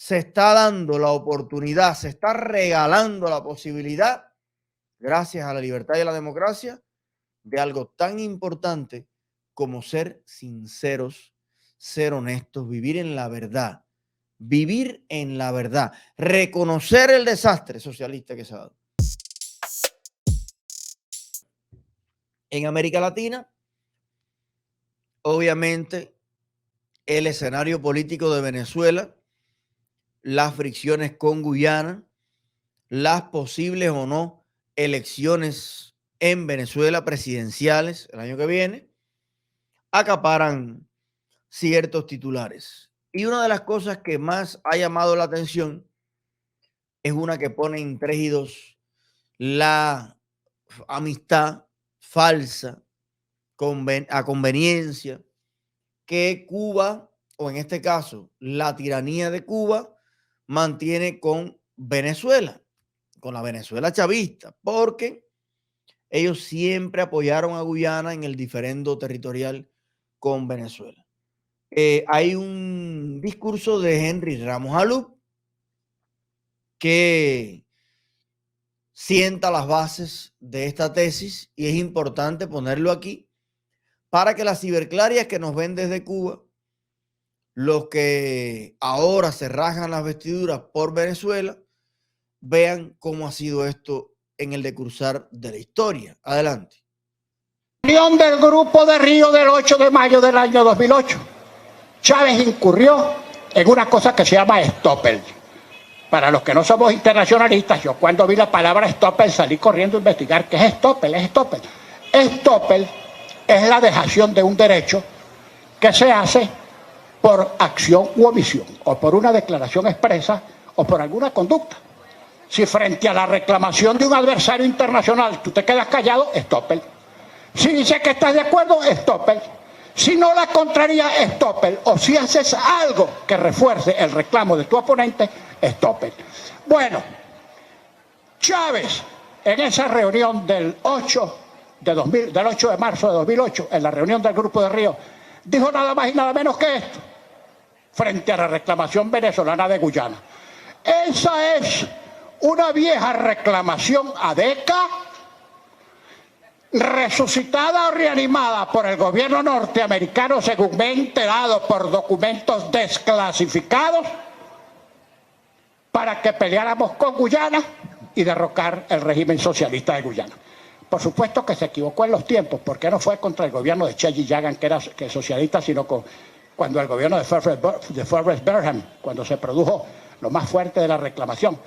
se está dando la oportunidad, se está regalando la posibilidad, gracias a la libertad y a la democracia, de algo tan importante como ser sinceros, ser honestos, vivir en la verdad, reconocer el desastre socialista que se ha dado. En América Latina, obviamente, el escenario político de Venezuela, las fricciones con Guyana, las posibles o no elecciones en Venezuela presidenciales el año que viene, acaparan ciertos titulares. Y una de las cosas que más ha llamado la atención es una que pone en 3 y 2 la amistad falsa a conveniencia que Cuba, o en este caso la tiranía de Cuba, mantiene con Venezuela, con la Venezuela chavista, porque ellos siempre apoyaron a Guyana en el diferendo territorial con Venezuela. Hay un discurso de Henry Ramos Alup que sienta las bases de esta tesis y es importante ponerlo aquí para que las ciberclarias que nos ven desde Cuba, los que ahora se rajan las vestiduras por Venezuela, vean cómo ha sido esto en el decursar de la historia. Adelante. Reunión del Grupo de Río del 8 de mayo del año 2008. Chávez incurrió en una cosa que se llama estoppel. Para los que no somos internacionalistas, yo cuando vi la palabra estoppel salí corriendo a investigar qué es estoppel. Estoppel es la dejación de un derecho que se hace por acción u omisión, o por una declaración expresa, o por alguna conducta. Si frente a la reclamación de un adversario internacional tú te quedas callado, estoppel. Si dices que estás de acuerdo, estoppel. Si no la contraria, estoppel. O si haces algo que refuerce el reclamo de tu oponente, estoppel. Bueno, Chávez, en esa reunión del 8 de marzo de 2008, en la reunión del Grupo de Río, dijo nada más y nada menos que esto, frente a la reclamación venezolana de Guyana. Esa es una vieja reclamación ADECA, resucitada o reanimada por el gobierno norteamericano, según me he enterado por documentos desclasificados, para que peleáramos con Guyana y derrocar el régimen socialista de Guyana. Por supuesto que se equivocó en los tiempos, porque no fue contra el gobierno de Che Yagan, que era socialista, sino cuando el gobierno de Forrest Burnham, cuando se produjo lo más fuerte de la reclamación.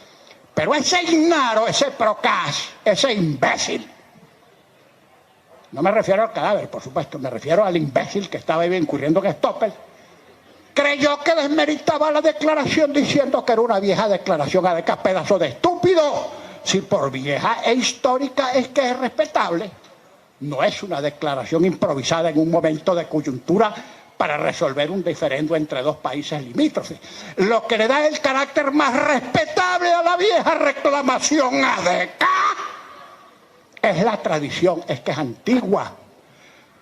Pero ese ignaro, ese procas, ese imbécil, no me refiero al cadáver, por supuesto, me refiero al imbécil que estaba ahí incurriendo en estoppel, creyó que desmeritaba la declaración diciendo que era una vieja declaración ADECA, pedazo de estúpido. Si por vieja e histórica es que es respetable, no es una declaración improvisada en un momento de coyuntura para resolver un diferendo entre dos países limítrofes. Lo que le da el carácter más respetable a la vieja reclamación ADECA es la tradición, es que es antigua.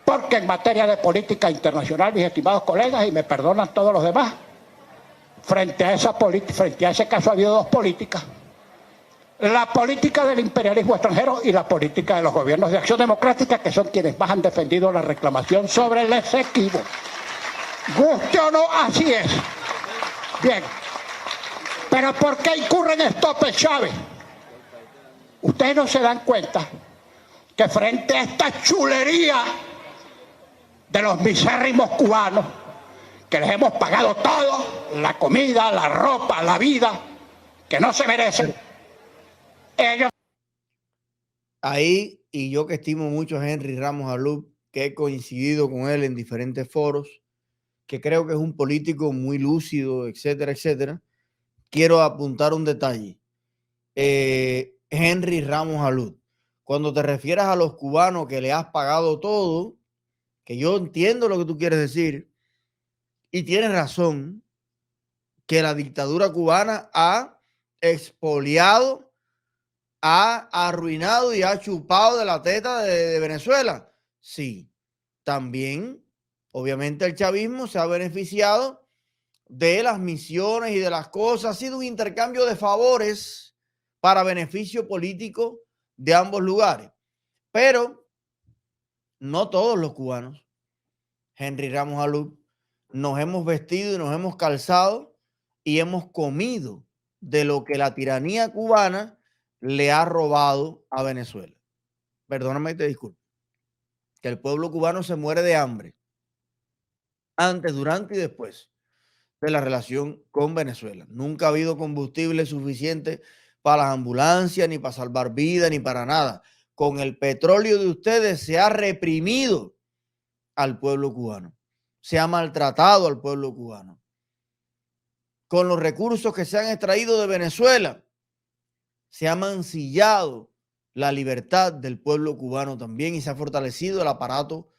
Porque en materia de política internacional, mis estimados colegas, y me perdonan todos los demás, frente a ese caso ha habido dos políticas. La política del imperialismo extranjero y la política de los gobiernos de acción democrática, que son quienes más han defendido la reclamación sobre el Esequibo. Guste o no, así es. Bien. Pero ¿por qué incurre en estoppel Chávez? Ustedes no se dan cuenta que frente a esta chulería de los misérrimos cubanos, que les hemos pagado todo, la comida, la ropa, la vida, que no se merecen, ellos... Ahí, y yo que estimo mucho a Henry Ramos Alup, que he coincidido con él en diferentes foros, que creo que es un político muy lúcido, etcétera, etcétera, quiero apuntar un detalle. Henry Ramos Alup, cuando te refieras a los cubanos que le has pagado todo, que yo entiendo lo que tú quieres decir, y tienes razón, que la dictadura cubana ha expoliado, ha arruinado y ha chupado de la teta de Venezuela. Sí, también, obviamente el chavismo se ha beneficiado de las misiones y de las cosas. Ha sido un intercambio de favores para beneficio político de ambos lugares. Pero no todos los cubanos, Henry Ramos Alud, nos hemos vestido y nos hemos calzado y hemos comido de lo que la tiranía cubana le ha robado a Venezuela. Perdóname y te disculpo. Que el pueblo cubano se muere de hambre antes, durante y después de la relación con Venezuela. Nunca ha habido combustible suficiente para las ambulancias, ni para salvar vidas, ni para nada. Con el petróleo de ustedes se ha reprimido al pueblo cubano. Se ha maltratado al pueblo cubano. Con los recursos que se han extraído de Venezuela, se ha mancillado la libertad del pueblo cubano también y se ha fortalecido el aparato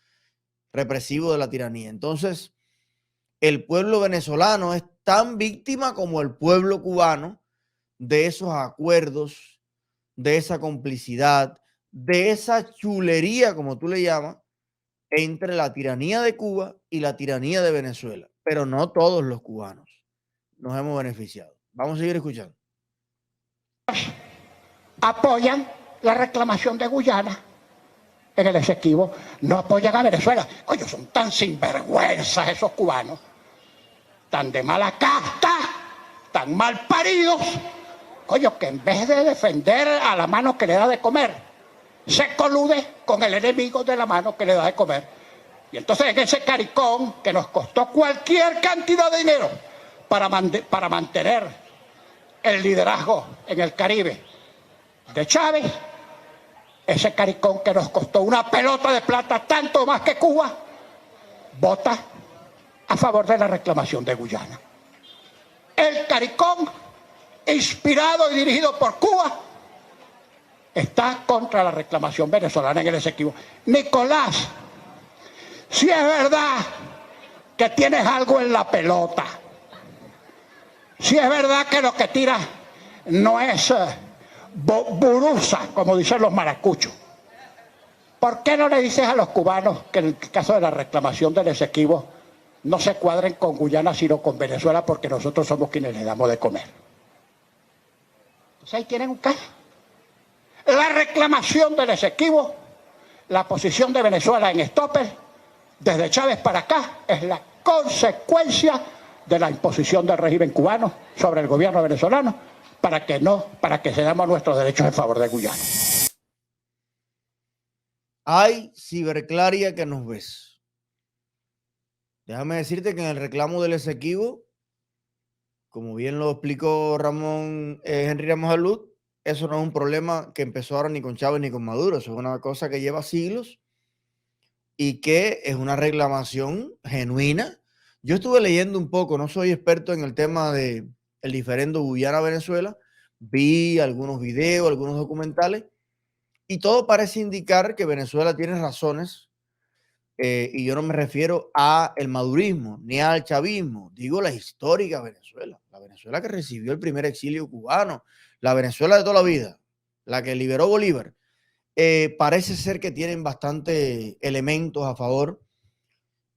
represivo de la tiranía. Entonces, el pueblo venezolano es tan víctima como el pueblo cubano de esos acuerdos, de esa complicidad, de esa chulería, como tú le llamas, entre la tiranía de Cuba y la tiranía de Venezuela. Pero no todos los cubanos nos hemos beneficiado. Vamos a seguir escuchando. Apoyan la reclamación de Guyana en el Esequibo, no apoyan a Venezuela. Oye, son tan sinvergüenzas esos cubanos, tan de mala casta, tan mal paridos, oye, que en vez de defender a la mano que le da de comer, se colude con el enemigo de la mano que le da de comer. Y entonces en ese caricón que nos costó cualquier cantidad de dinero para mantener el liderazgo en el Caribe de Chávez, ese caricón que nos costó una pelota de plata tanto más que Cuba, vota a favor de la reclamación de Guyana. El caricón, inspirado y dirigido por Cuba, está contra la reclamación venezolana en el Esequibo. Nicolás, si es verdad que tienes algo en la pelota, si es verdad que lo que tiras no es burusa, como dicen los maracuchos, ¿por qué no le dices a los cubanos que en el caso de la reclamación del Esequibo no se cuadren con Guyana sino con Venezuela, porque nosotros somos quienes les damos de comer? Entonces ahí tienen un caso. La reclamación del Esequibo, la posición de Venezuela en Stopper, desde Chávez para acá, es la consecuencia de la imposición del régimen cubano sobre el gobierno venezolano para que cedamos nuestros derechos en favor de Guyana. Hay ciberclaria que nos ves. Déjame decirte que en el reclamo del Esequibo, como bien lo explicó Ramón Henry Ramos Alud, eso no es un problema que empezó ahora ni con Chávez ni con Maduro. Eso es una cosa que lleva siglos y que es una reclamación genuina. Yo estuve leyendo un poco, no soy experto en el tema de el diferendo Guyana-Venezuela, vi algunos videos, algunos documentales y todo parece indicar que Venezuela tiene razones, y yo no me refiero a el madurismo ni al chavismo, digo la histórica Venezuela, la Venezuela que recibió el primer exilio cubano, la Venezuela de toda la vida, la que liberó Bolívar. Parece ser que tienen bastantes elementos a favor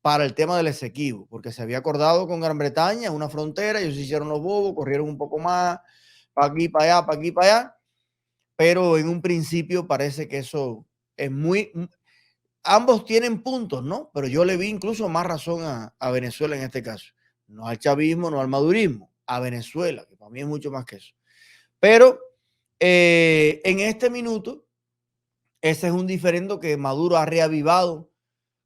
para el tema del Esequibo, porque se había acordado con Gran Bretaña una frontera, ellos se hicieron los bobos, corrieron un poco más, para aquí, para allá, para aquí, para allá, pero en un principio parece que eso es ambos tienen puntos, ¿no? Pero yo le vi incluso más razón a Venezuela en este caso, no al chavismo, no al madurismo, a Venezuela, que para mí es mucho más que eso. Pero en este minuto, ese es un diferendo que Maduro ha reavivado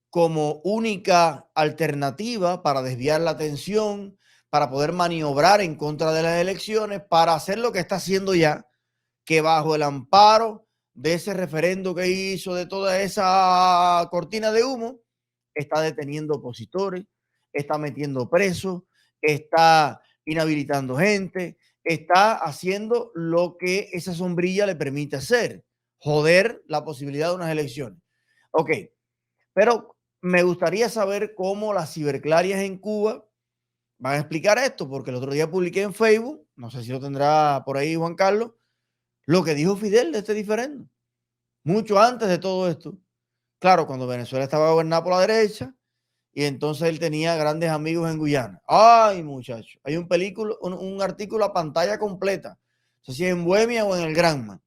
como única alternativa para desviar la atención, para poder maniobrar en contra de las elecciones, para hacer lo que está haciendo ya, que bajo el amparo de ese referendo que hizo, de toda esa cortina de humo, está deteniendo opositores, está metiendo presos, está inhabilitando gente, está haciendo lo que esa sombrilla le permite hacer, joder la posibilidad de unas elecciones. Ok, pero me gustaría saber cómo las ciberclarias en Cuba van a explicar esto, porque el otro día publiqué en Facebook, no sé si lo tendrá por ahí Juan Carlos, lo que dijo Fidel de este diferendo, mucho antes de todo esto. Claro, cuando Venezuela estaba gobernada por la derecha y entonces él tenía grandes amigos en Guyana. Ay, muchacho, hay un artículo a pantalla completa, no sé si es en Bohemia o en el Granma,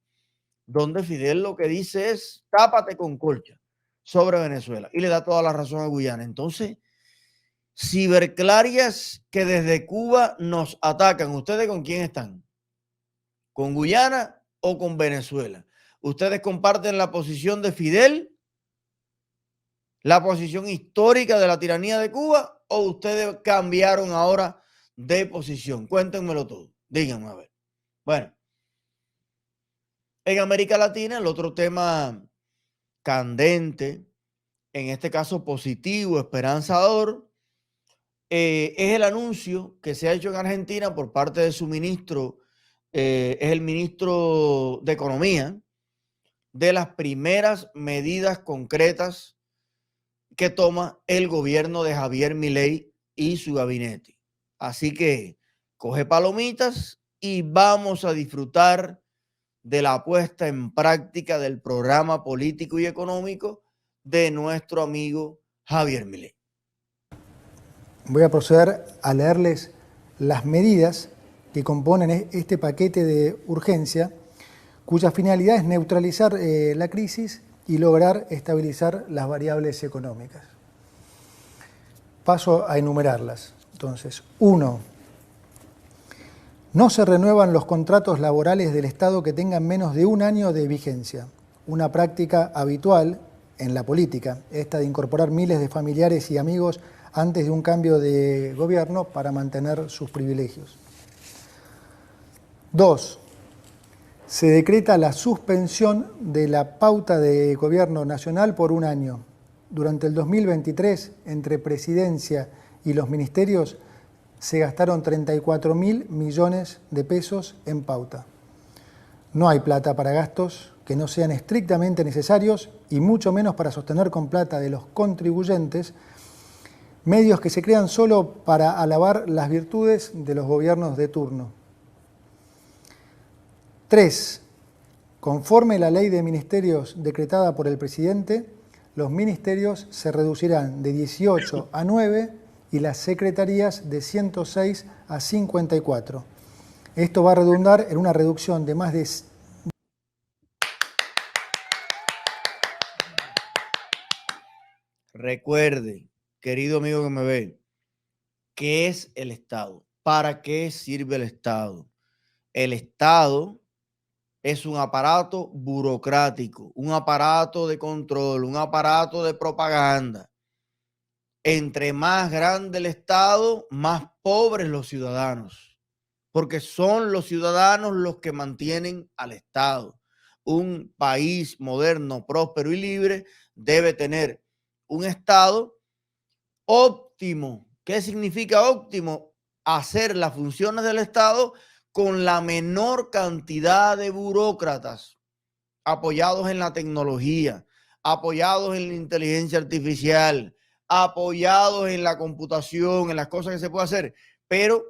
donde Fidel lo que dice es tápate con colcha sobre Venezuela y le da toda la razón a Guyana. Entonces, ciberclarias que desde Cuba nos atacan. ¿Ustedes con quién están? ¿Con Guyana o con Venezuela? ¿Ustedes comparten la posición de Fidel, la posición histórica de la tiranía de Cuba, o ustedes cambiaron ahora de posición? Cuéntenmelo todo. Díganme a ver. Bueno, en América Latina, el otro tema candente, en este caso positivo, esperanzador, es el anuncio que se ha hecho en Argentina por parte de su ministro, es el ministro de Economía, de las primeras medidas concretas que toma el gobierno de Javier Milei y su gabinete. Así que coge palomitas y vamos a disfrutar de la puesta en práctica del programa político y económico de nuestro amigo Javier Milei. Voy a proceder a leerles las medidas que componen este paquete de urgencia, cuya finalidad es neutralizar la crisis y lograr estabilizar las variables económicas. Paso a enumerarlas. Entonces, 1. No se renuevan los contratos laborales del Estado que tengan menos de un año de vigencia, una práctica habitual en la política, esta de incorporar miles de familiares y amigos antes de un cambio de gobierno para mantener sus privilegios. 2. Se decreta la suspensión de la pauta de gobierno nacional por un año. Durante el 2023, entre Presidencia y los ministerios, se gastaron 34.000 millones de pesos en pauta. No hay plata para gastos que no sean estrictamente necesarios y mucho menos para sostener con plata de los contribuyentes medios que se crean solo para alabar las virtudes de los gobiernos de turno. 3. Conforme la ley de ministerios decretada por el presidente, los ministerios se reducirán de 18 a 9 y las secretarías de 106 a 54. Esto va a redundar en una reducción de más de... Recuerde, querido amigo que me ve, ¿qué es el Estado? ¿Para qué sirve el Estado? El Estado es un aparato burocrático, un aparato de control, un aparato de propaganda. Entre más grande el Estado, más pobres los ciudadanos, porque son los ciudadanos los que mantienen al Estado. Un país moderno, próspero y libre debe tener un Estado óptimo. ¿Qué significa óptimo? Hacer las funciones del Estado con la menor cantidad de burócratas, apoyados en la tecnología, apoyados en la inteligencia artificial, apoyados en la computación, en las cosas que se puede hacer, pero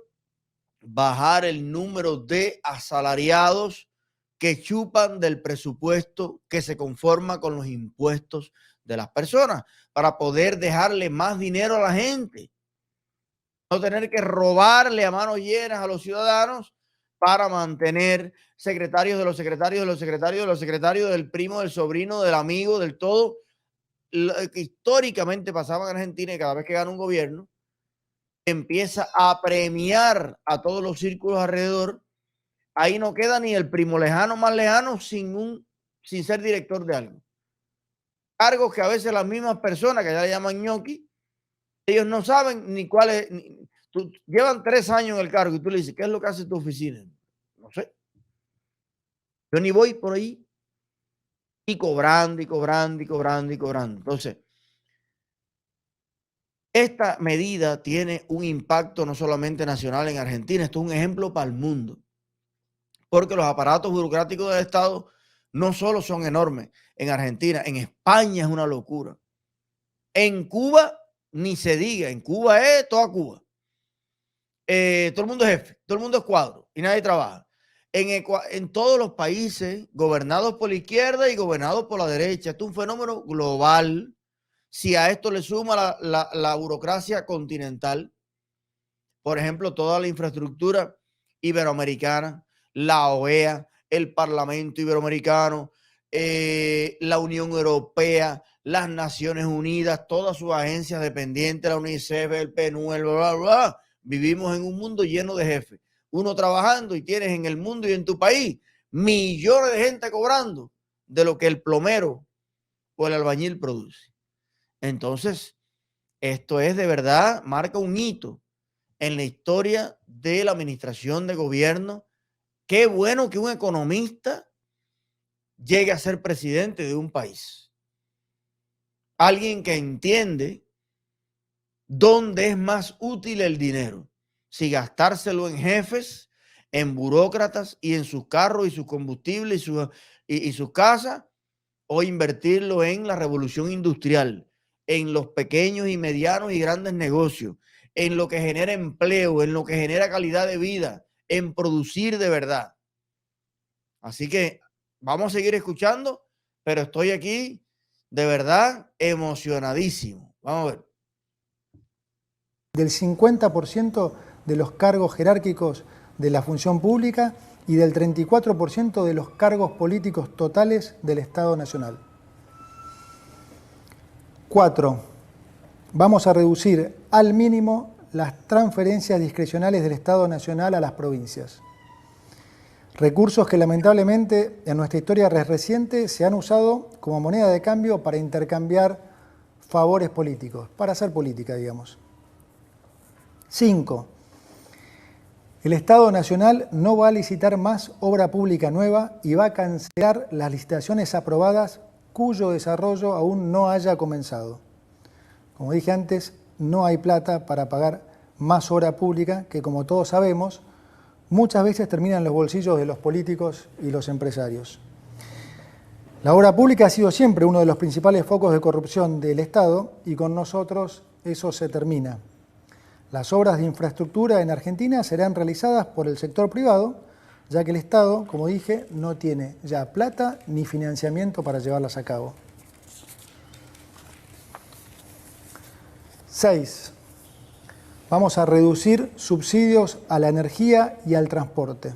bajar el número de asalariados que chupan del presupuesto que se conforma con los impuestos de las personas para poder dejarle más dinero a la gente. No tener que robarle a manos llenas a los ciudadanos para mantener secretarios de los secretarios de los secretarios de los secretarios, del primo, del sobrino, del amigo, del todo, lo que históricamente pasaba en Argentina, y cada vez que gana un gobierno, empieza a premiar a todos los círculos alrededor. Ahí no queda ni el primo lejano más lejano sin ser director de algo. Cargos que a veces las mismas personas que ya le llaman ñoqui, ellos no saben ni cuál es. Llevan 3 años en el cargo y tú le dices, ¿qué es lo que hace tu oficina? No sé. Yo ni voy por ahí. Y cobrando, y cobrando, y cobrando, y cobrando. Entonces, esta medida tiene un impacto no solamente nacional en Argentina, esto es un ejemplo para el mundo. Porque los aparatos burocráticos del Estado no solo son enormes en Argentina, en España es una locura. En Cuba, ni se diga, en Cuba es toda Cuba. Todo el mundo es jefe, todo el mundo es cuadro y nadie trabaja. En todos los países gobernados por la izquierda y gobernados por la derecha, esto es un fenómeno global Si a esto le suma la burocracia continental, por ejemplo, toda la infraestructura iberoamericana, la OEA, el Parlamento Iberoamericano, la Unión Europea, las Naciones Unidas, todas sus agencias dependientes, la UNICEF, el PNUD, bla, bla, bla. Vivimos en un mundo lleno de jefes. Uno trabajando y tienes en el mundo y en tu país millones de gente cobrando de lo que el plomero o el albañil produce. Entonces, esto es de verdad, marca un hito en la historia de la administración de gobierno. Qué bueno que un economista llegue a ser presidente de un país. Alguien que entiende dónde es más útil el dinero. Si gastárselo en jefes, en burócratas y en sus carros y sus combustibles y sus casas, o invertirlo en la revolución industrial, en los pequeños y medianos y grandes negocios, en lo que genera empleo, en lo que genera calidad de vida, en producir de verdad. Así que vamos a seguir escuchando, pero estoy aquí de verdad emocionadísimo. Vamos a ver. Del 50% de los cargos jerárquicos de la función pública y del 34% de los cargos políticos totales del Estado Nacional. 4. Vamos a reducir al mínimo las transferencias discrecionales del Estado Nacional a las provincias. Recursos que lamentablemente en nuestra historia reciente se han usado como moneda de cambio para intercambiar favores políticos, para hacer política, digamos. 5. El Estado Nacional no va a licitar más obra pública nueva y va a cancelar las licitaciones aprobadas cuyo desarrollo aún no haya comenzado. Como dije antes, no hay plata para pagar más obra pública que, como todos sabemos, muchas veces termina en los bolsillos de los políticos y los empresarios. La obra pública ha sido siempre uno de los principales focos de corrupción del Estado y con nosotros eso se termina. Las obras de infraestructura en Argentina serán realizadas por el sector privado, ya que el Estado, como dije, no tiene ya plata ni financiamiento para llevarlas a cabo. 6. Vamos a reducir subsidios a la energía y al transporte.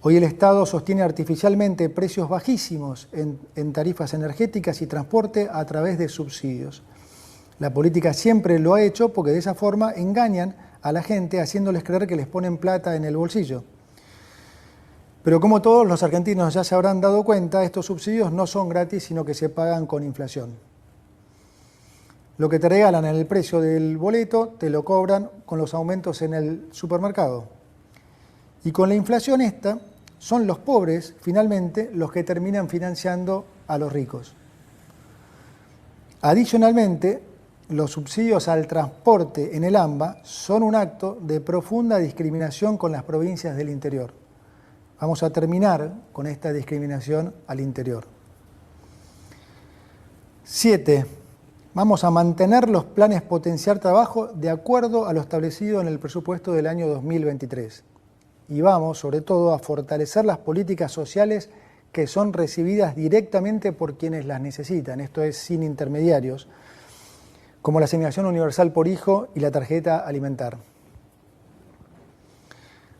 Hoy el Estado sostiene artificialmente precios bajísimos en tarifas energéticas y transporte a través de subsidios. La política siempre lo ha hecho porque de esa forma engañan a la gente haciéndoles creer que les ponen plata en el bolsillo. Pero como todos los argentinos ya se habrán dado cuenta, estos subsidios no son gratis, sino que se pagan con inflación. Lo que te regalan en el precio del boleto, te lo cobran con los aumentos en el supermercado. Y con la inflación esta, son los pobres, finalmente, los que terminan financiando a los ricos. Adicionalmente, los subsidios al transporte en el AMBA son un acto de profunda discriminación con las provincias del interior. Vamos a terminar con esta discriminación al interior. 7. Vamos a mantener los planes Potenciar Trabajo de acuerdo a lo establecido en el presupuesto del año 2023. Y vamos, sobre todo, a fortalecer las políticas sociales que son recibidas directamente por quienes las necesitan, esto es, sin intermediarios, como la asignación universal por hijo y la tarjeta alimentar.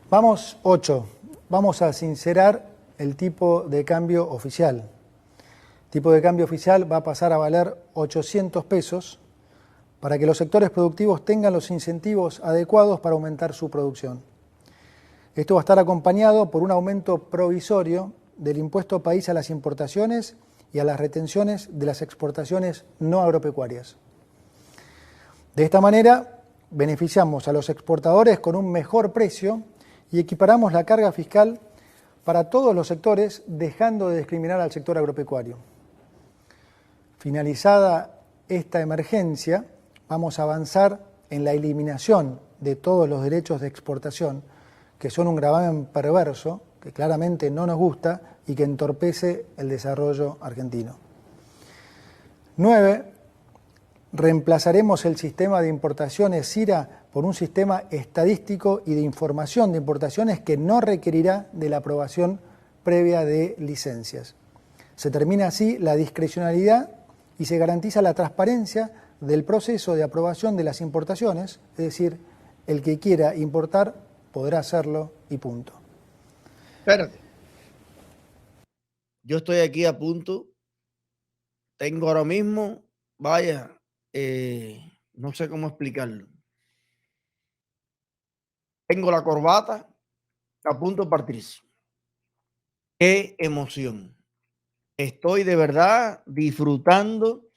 8. Vamos a sincerar el tipo de cambio oficial. El tipo de cambio oficial va a pasar a valer 800 pesos para que los sectores productivos tengan los incentivos adecuados para aumentar su producción. Esto va a estar acompañado por un aumento provisorio del impuesto país a las importaciones y a las retenciones de las exportaciones no agropecuarias. De esta manera, beneficiamos a los exportadores con un mejor precio y equiparamos la carga fiscal para todos los sectores, dejando de discriminar al sector agropecuario. Finalizada esta emergencia, vamos a avanzar en la eliminación de todos los derechos de exportación, que son un gravamen perverso, que claramente no nos gusta y que entorpece el desarrollo argentino. 9. Reemplazaremos el sistema de importaciones SIRA por un sistema estadístico y de información de importaciones que no requerirá de la aprobación previa de licencias. Se termina así la discrecionalidad y se garantiza la transparencia del proceso de aprobación de las importaciones, es decir, el que quiera importar podrá hacerlo y punto. Espérate. Yo estoy aquí a punto. Tengo ahora mismo, vaya, no sé cómo explicarlo. Tengo la corbata a punto de partirse. Qué emoción. Estoy de verdad disfrutando.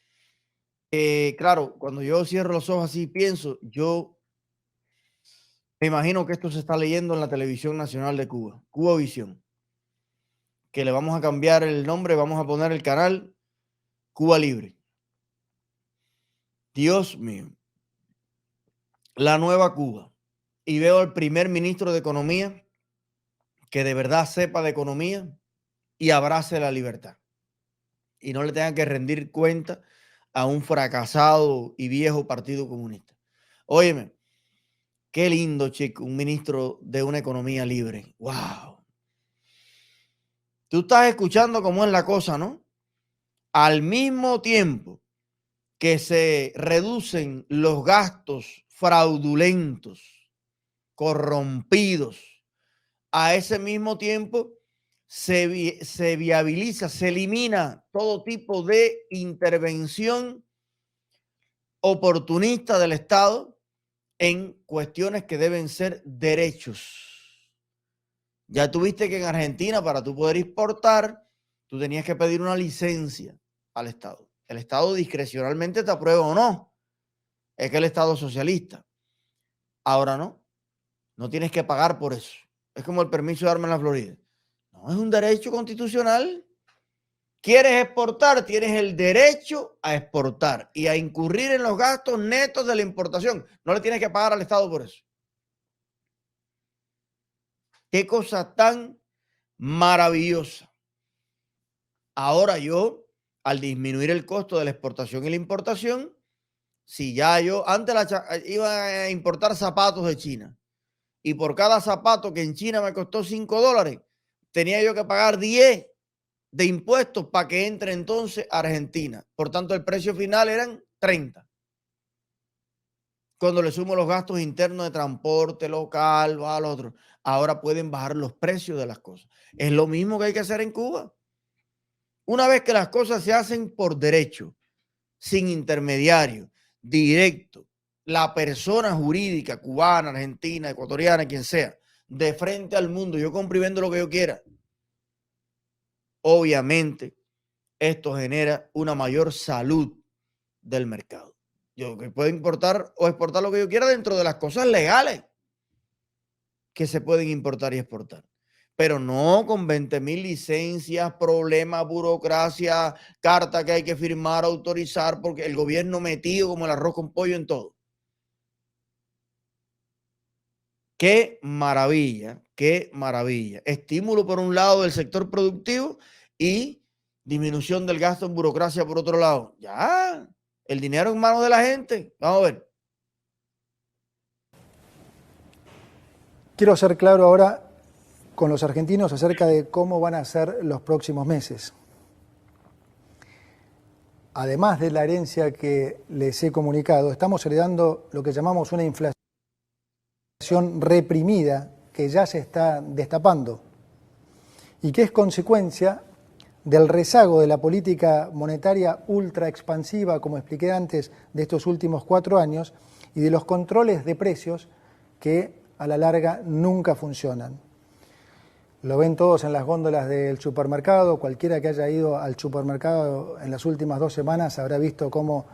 Claro, cuando yo cierro los ojos así pienso, yo me imagino que esto se está leyendo en la televisión nacional de Cuba, Cubavisión, que le vamos a cambiar el nombre, vamos a poner el canal Cuba Libre. Dios mío, la nueva Cuba. Y veo al primer ministro de Economía que de verdad sepa de economía y abrace la libertad. Y no le tenga que rendir cuenta a un fracasado y viejo Partido Comunista. Óyeme, qué lindo, chico, un ministro de una economía libre. ¡Wow! Tú estás escuchando cómo es la cosa, ¿no? Al mismo tiempo que se reducen los gastos fraudulentos, corrompidos, a ese mismo tiempo se viabiliza, se elimina todo tipo de intervención oportunista del Estado en cuestiones que deben ser derechos. Ya tuviste que en Argentina, para tú poder exportar, tú tenías que pedir una licencia al Estado. El Estado discrecionalmente te aprueba o no. Es que el Estado socialista. Ahora no. No tienes que pagar por eso. Es como el permiso de armas en la Florida. No, es un derecho constitucional. ¿Quieres exportar? Tienes el derecho a exportar y a incurrir en los gastos netos de la importación. No le tienes que pagar al Estado por eso. Qué cosa tan maravillosa. Ahora yo, al disminuir el costo de la exportación y la importación, si ya yo antes iba a importar zapatos de China y por cada zapato que en China me costó $5, tenía yo que pagar 10 de impuestos para que entre entonces a Argentina. Por tanto, el precio final eran 30. Cuando le sumo los gastos internos de transporte local, va al otro, ahora pueden bajar los precios de las cosas. Es lo mismo que hay que hacer en Cuba. Una vez que las cosas se hacen por derecho, sin intermediario, directo, la persona jurídica cubana, argentina, ecuatoriana, quien sea, de frente al mundo, yo compro y vendo lo que yo quiera. Obviamente, esto genera una mayor salud del mercado. Yo que puedo importar o exportar lo que yo quiera dentro de las cosas legales que se pueden importar y exportar. Pero no con 20,000 licencias, problemas, burocracia, carta que hay que firmar, autorizar, porque el gobierno metido como el arroz con pollo en todo. Qué maravilla, qué maravilla. Estímulo por un lado del sector productivo y disminución del gasto en burocracia por otro lado. Ya, el dinero en manos de la gente. Vamos a ver. Quiero ser claro ahora con los argentinos acerca de cómo van a ser los próximos meses. Además de la herencia que les he comunicado, estamos heredando lo que llamamos una inflación reprimida que ya se está destapando y que es consecuencia del rezago de la política monetaria ultra expansiva, como expliqué antes, de estos últimos 4 años y de los controles de precios que a la larga nunca funcionan. Lo ven todos en las góndolas del supermercado. Cualquiera que haya ido al supermercado en las últimas 2 semanas habrá visto cómo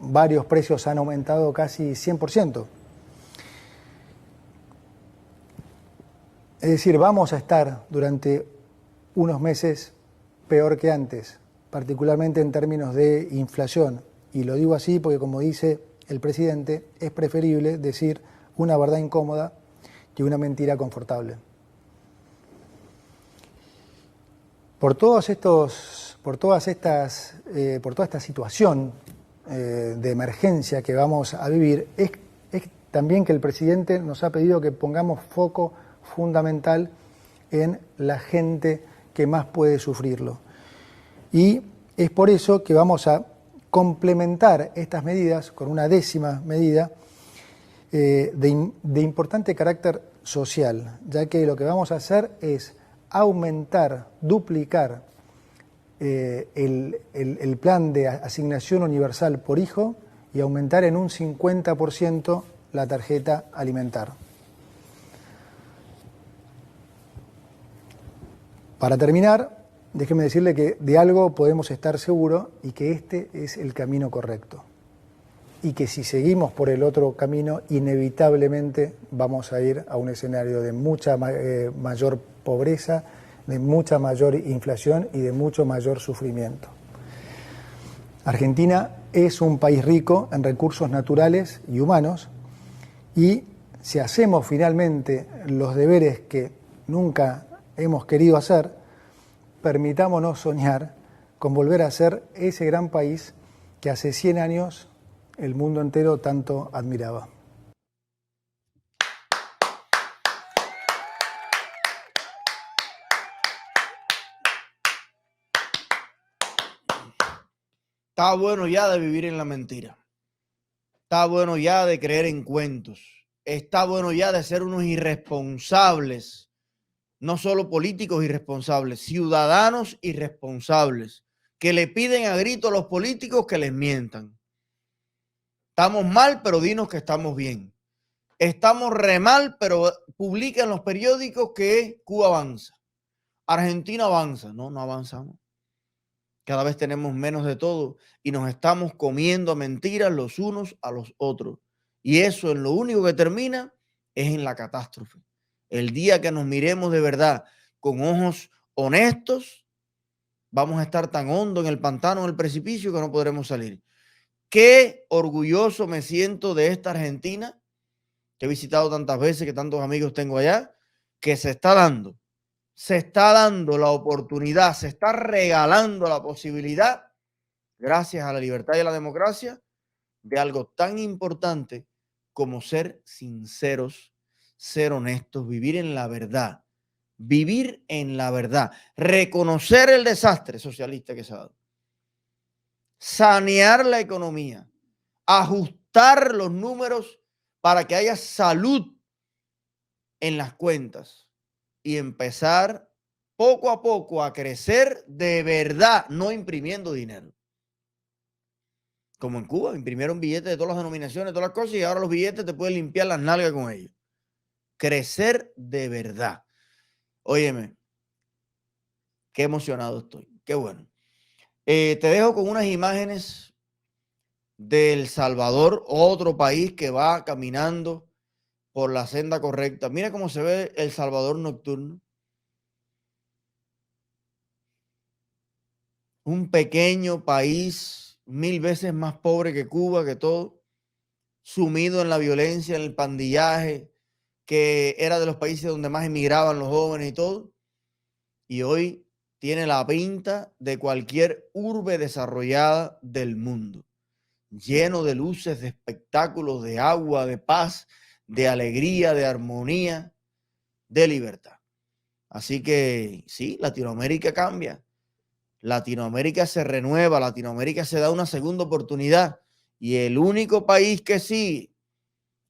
varios precios han aumentado casi 100%. Es decir, vamos a estar durante unos meses peor que antes, particularmente en términos de inflación. Y lo digo así porque, como dice el presidente, es preferible decir una verdad incómoda que una mentira confortable. Por toda esta situación de emergencia que vamos a vivir, es también que el presidente nos ha pedido que pongamos foco fundamental en la gente que más puede sufrirlo. Y Es por eso que vamos a complementar estas medidas con una 10ª medida de importante carácter social, ya que lo que vamos a hacer es aumentar, duplicar el plan de asignación universal por hijo y aumentar en un 50% la tarjeta alimentar. Para terminar, déjeme decirle que de algo podemos estar seguros y que este es el camino correcto. Y que si seguimos por el otro camino, inevitablemente vamos a ir a un escenario de mucha mayor pobreza, de mucha mayor inflación y de mucho mayor sufrimiento. Argentina es un país rico en recursos naturales y humanos y si hacemos finalmente los deberes que nunca hemos querido hacer, permitámonos soñar con volver a ser ese gran país que hace 100 años el mundo entero tanto admiraba. Está bueno ya de vivir en la mentira. Está bueno ya de creer en cuentos. Está bueno ya de ser unos irresponsables. No solo políticos irresponsables, ciudadanos irresponsables, que le piden a gritos a los políticos que les mientan. Estamos mal, pero dinos que estamos bien. Estamos re mal, pero publica en los periódicos que Cuba avanza. Argentina avanza. No, no avanzamos. Cada vez tenemos menos de todo y nos estamos comiendo mentiras los unos a los otros. Y eso en lo único que termina es en la catástrofe. El día que nos miremos de verdad con ojos honestos, vamos a estar tan hondo en el pantano, en el precipicio, que no podremos salir. Qué orgulloso me siento de esta Argentina, que he visitado tantas veces, que tantos amigos tengo allá, que se está dando la oportunidad, se está regalando la posibilidad, gracias a la libertad y a la democracia, de algo tan importante como ser sinceros, ser honestos, vivir en la verdad, reconocer el desastre socialista que se ha dado, sanear la economía, ajustar los números para que haya salud en las cuentas y empezar poco a poco a crecer de verdad, no imprimiendo dinero. Como en Cuba, imprimieron billetes de todas las denominaciones, todas las cosas, y ahora los billetes te pueden limpiar las nalgas con ellos. Crecer de verdad. Óyeme, qué emocionado estoy. Qué bueno. Te dejo con unas imágenes de El Salvador, otro país que va caminando por la senda correcta. Mira cómo se ve El Salvador nocturno. Un pequeño país 1000 veces más pobre que Cuba, que todo, sumido en la violencia, en el pandillaje, que era de los países donde más emigraban los jóvenes y todo. Y hoy tiene la pinta de cualquier urbe desarrollada del mundo, lleno de luces, de espectáculos, de agua, de paz, de alegría, de armonía, de libertad. Así que sí, Latinoamérica cambia. Latinoamérica se renueva, Latinoamérica se da una segunda oportunidad y el único país que sigue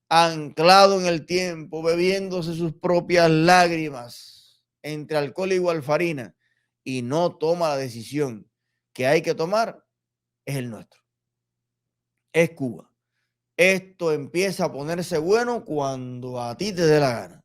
anclado en el tiempo, bebiéndose sus propias lágrimas entre alcohol y warfarina y no toma la decisión que hay que tomar, es el nuestro. Es Cuba. Esto empieza a ponerse bueno cuando a ti te dé la gana.